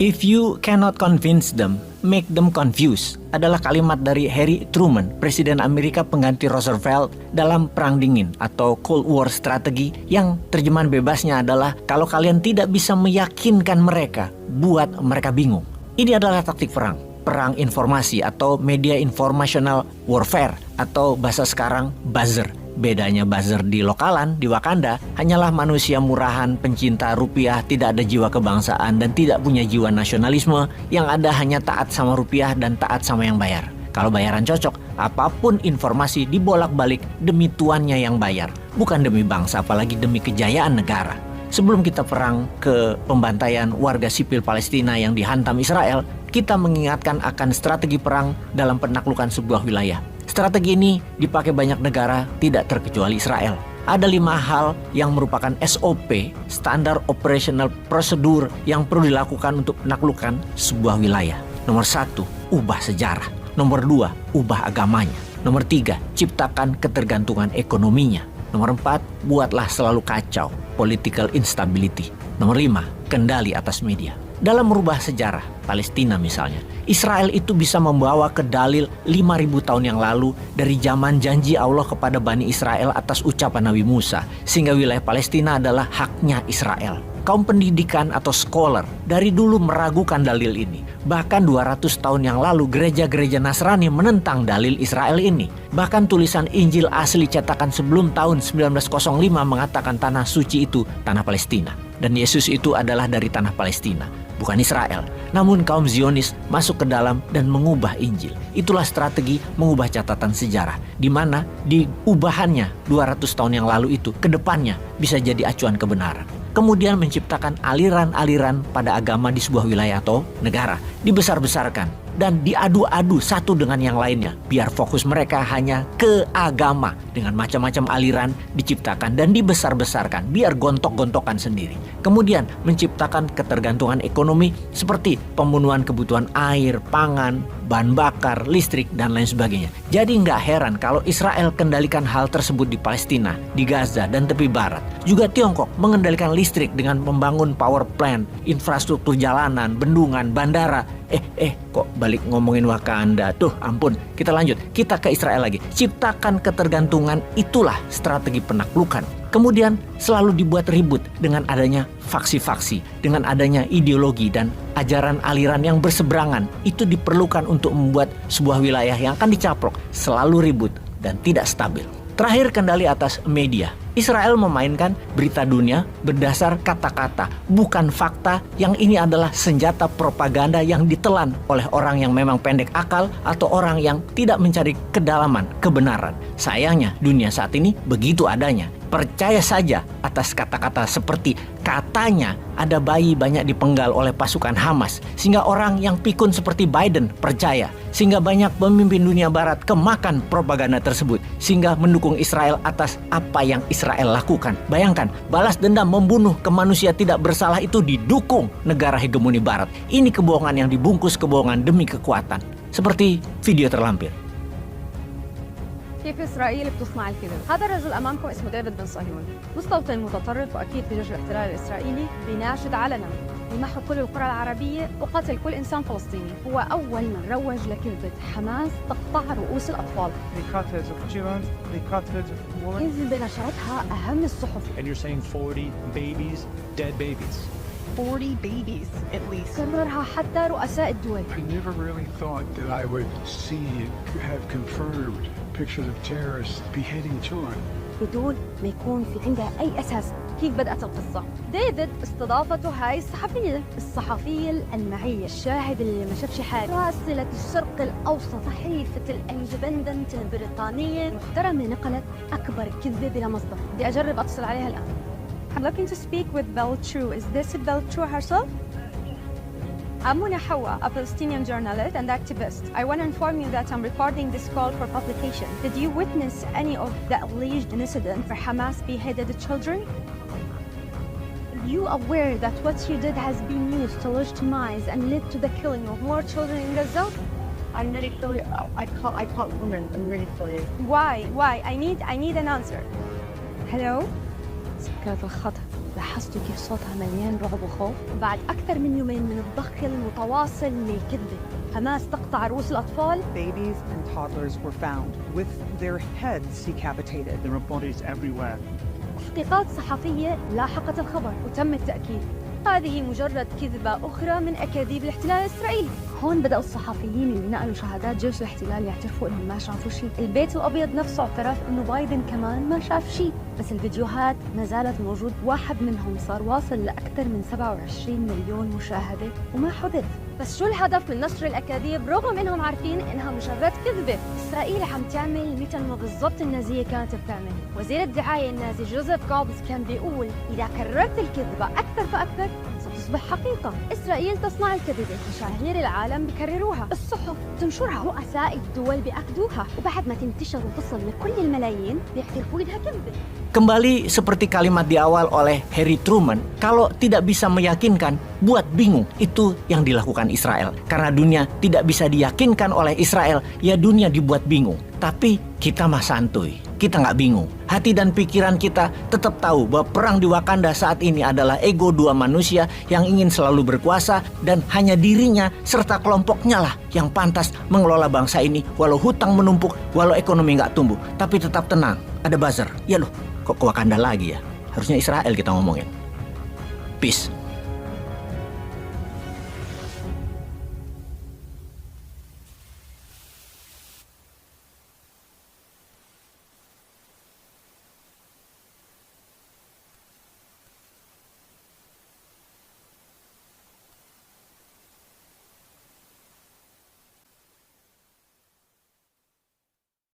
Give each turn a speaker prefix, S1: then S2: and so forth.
S1: If you cannot convince them, make them confused adalah kalimat dari Harry Truman, Presiden Amerika pengganti Roosevelt dalam Perang Dingin atau Cold War strategi yang terjemahan bebasnya adalah kalau kalian tidak bisa meyakinkan mereka, buat mereka bingung. Ini adalah taktik perang informasi atau media informational warfare atau bahasa sekarang buzzer. Bedanya buzzer di lokalan, di Wakanda, hanyalah manusia murahan, pencinta rupiah, tidak ada jiwa kebangsaan dan tidak punya jiwa nasionalisme, yang ada hanya taat sama rupiah dan taat sama yang bayar. Kalau bayaran cocok, apapun informasi dibolak-balik demi tuannya yang bayar, bukan demi bangsa, apalagi demi kejayaan negara. Sebelum kita perang ke pembantaian warga sipil Palestina yang dihantam Israel, kita mengingatkan akan strategi perang dalam penaklukan sebuah wilayah. Strategi ini dipakai banyak negara, tidak terkecuali Israel. Ada 5 hal yang merupakan SOP, Standard Operational Procedure, yang perlu dilakukan untuk menaklukkan sebuah wilayah. Nomor 1, ubah sejarah. Nomor 2, ubah agamanya. Nomor 3, ciptakan ketergantungan ekonominya. Nomor 4, buatlah selalu kacau, political instability. Nomor 5, kendali atas media. Dalam merubah sejarah, Palestina misalnya, Israel itu bisa membawa ke dalil 5.000 tahun yang lalu dari zaman janji Allah kepada Bani Israel atas ucapan Nabi Musa, sehingga wilayah Palestina adalah haknya Israel. Kaum pendidikan atau scholar dari dulu meragukan dalil ini. Bahkan 200 tahun yang lalu gereja-gereja Nasrani menentang dalil Israel ini. Bahkan tulisan Injil asli cetakan sebelum tahun 1905 mengatakan tanah suci itu tanah Palestina. Dan Yesus itu adalah dari tanah Palestina, bukan Israel. Namun kaum Zionis masuk ke dalam dan mengubah Injil. Itulah strategi mengubah catatan sejarah, di mana diubahannya 200 tahun yang lalu itu ke depannya bisa jadi acuan kebenaran. Kemudian menciptakan aliran-aliran pada agama di sebuah wilayah atau negara, dibesar-besarkan dan diadu-adu satu dengan yang lainnya, biar fokus mereka hanya ke agama. Dengan macam-macam aliran diciptakan dan dibesar-besarkan, biar gontok-gontokan sendiri. Kemudian menciptakan ketergantungan ekonomi seperti pembunuhan kebutuhan air, pangan, bahan bakar, listrik, dan lain sebagainya. Jadi nggak heran kalau Israel kendalikan hal tersebut di Palestina, di Gaza, dan tepi barat. Juga Tiongkok mengendalikan listrik dengan membangun power plant, infrastruktur jalanan, bendungan, bandara. Kok balik ngomongin Wakanda? Tuh ampun, kita lanjut. Kita ke Israel lagi. Ciptakan ketergantungan, itulah strategi penaklukan. Kemudian selalu dibuat ribut dengan adanya faksi-faksi, dengan adanya ideologi dan ajaran aliran yang berseberangan. Itu diperlukan untuk membuat sebuah wilayah yang akan dicaplok selalu ribut dan tidak stabil. Terakhir, kendali atas media. Israel memainkan berita dunia berdasar kata-kata, bukan fakta, yang ini adalah senjata propaganda yang ditelan oleh orang yang memang pendek akal atau orang yang tidak mencari kedalaman kebenaran. Sayangnya dunia saat ini begitu adanya. Percaya saja atas kata-kata seperti katanya ada bayi banyak dipenggal oleh pasukan Hamas, sehingga orang yang pikun seperti Biden percaya, sehingga banyak pemimpin dunia barat kemakan propaganda tersebut, sehingga mendukung Israel atas apa yang Israel lakukan. Bayangkan, balas dendam membunuh ke manusia tidak bersalah itu didukung negara hegemoni barat. Ini kebohongan yang dibungkus kebohongan demi kekuatan. Seperti video terlampir.
S2: كيف إسرائيل بتصنع الكذب؟ هذا الرجل أمامكم اسمه ديفيد بن صهيون، مستوطن متطرف وأكيد في جيش الاحتلال الإسرائيلي، بيناشد علنا بمحو كل القرى العربية وقتل كل إنسان فلسطيني. هو أول من روج لكذبة حماس تقطع رؤوس الأطفال. كذبة نشرتها أهم الصحف.
S3: And you're saying 40 babies, dead babies.
S2: 40 babies at least. كررها حتى رؤساء الدول.
S4: I never really thought that I would see have confirmed pictures of terrorists beheading children.
S2: بدون ما يكون في عندها أي أساس. كيف بدأت القصة؟ ديفيد استضافته هاي الصحفية الألمعية، الشاهد اللي ما شافش حاجة، راسلة الشرق الأوسط، صحيفة الاندبندنت البريطانية محترمة، نقلت أكبر كذبة بلا مصدر. بدي أجرب أتصل عليها الآن. I'm looking to speak with Beltrou. Is this Beltrou herself? I'm Muna Hawa, a Palestinian journalist and activist. I want to inform you that I'm recording this call for publication. Did you witness any of the alleged incident where Hamas beheaded the children? Are you aware that what you did has been used to legitimize and led to the killing of more children in Gaza?
S5: I'm really sorry. I caught women. I'm really sorry.
S2: Why? I need an answer. Hello?
S5: سكرت الخطأ.
S2: لاحظتوا كيف صوتها مليان رعب وخوف؟ بعد أكثر من يومين من الضخ المتواصل للكذبة، حماس تقطع رؤوس الأطفال.
S6: Babies and toddlers were found with their heads decapitated.
S3: There are bodies everywhere.
S2: تحقيقات صحفية لاحقت الخبر وتم التأكيد هذه مجرد كذبة أخرى من أكاذيب الاحتلال الإسرائيلي. هون بدأوا الصحفيين اللي نقلوا شهادات جيش الاحتلال يعترفوا إنهم ما شافوا شيء. البيت الأبيض نفسه اعترف إنه بايدن كمان ما شاف شيء، بس الفيديوهات ما زالت موجود. واحد منهم صار واصل لأكثر من 27 مليون مشاهدة وما حدث. بس شو الهدف من نشر الأكاذيب رغم إنهم عارفين إنها مجرد كذبة؟ إسرائيل عم تعمل مثل ما بالضبط النازية كانت بتعمل. وزير الدعاية النازي جوزيف جوبز كان بيقول إذا كررت الكذبة أكثر فأكثر ستصبح حقيقة. إسرائيل تصنع الكذبة، مشاهير العالم بكرروها، الصحف تنشرها، رؤساء الدول بيأكدوها، وبعد ما تنتشر وتصل لكل الملايين بيعترفوا إنها كذبة.
S1: Kembali seperti kalimat di awal oleh Harry Truman, kalau tidak bisa meyakinkan, buat bingung. Itu yang dilakukan Israel. Karena dunia tidak bisa diyakinkan oleh Israel, ya dunia dibuat bingung. Tapi kita mah santuy, kita nggak bingung. Hati dan pikiran kita tetap tahu bahwa perang di Wakanda saat ini adalah ego dua manusia yang ingin selalu berkuasa dan hanya dirinya serta kelompoknya lah yang pantas mengelola bangsa ini walau hutang menumpuk, walau ekonomi nggak tumbuh. Tapi tetap tenang, ada buzzer. Ya loh, kok ke Wakanda lagi ya? Harusnya Israel kita ngomongin. Peace.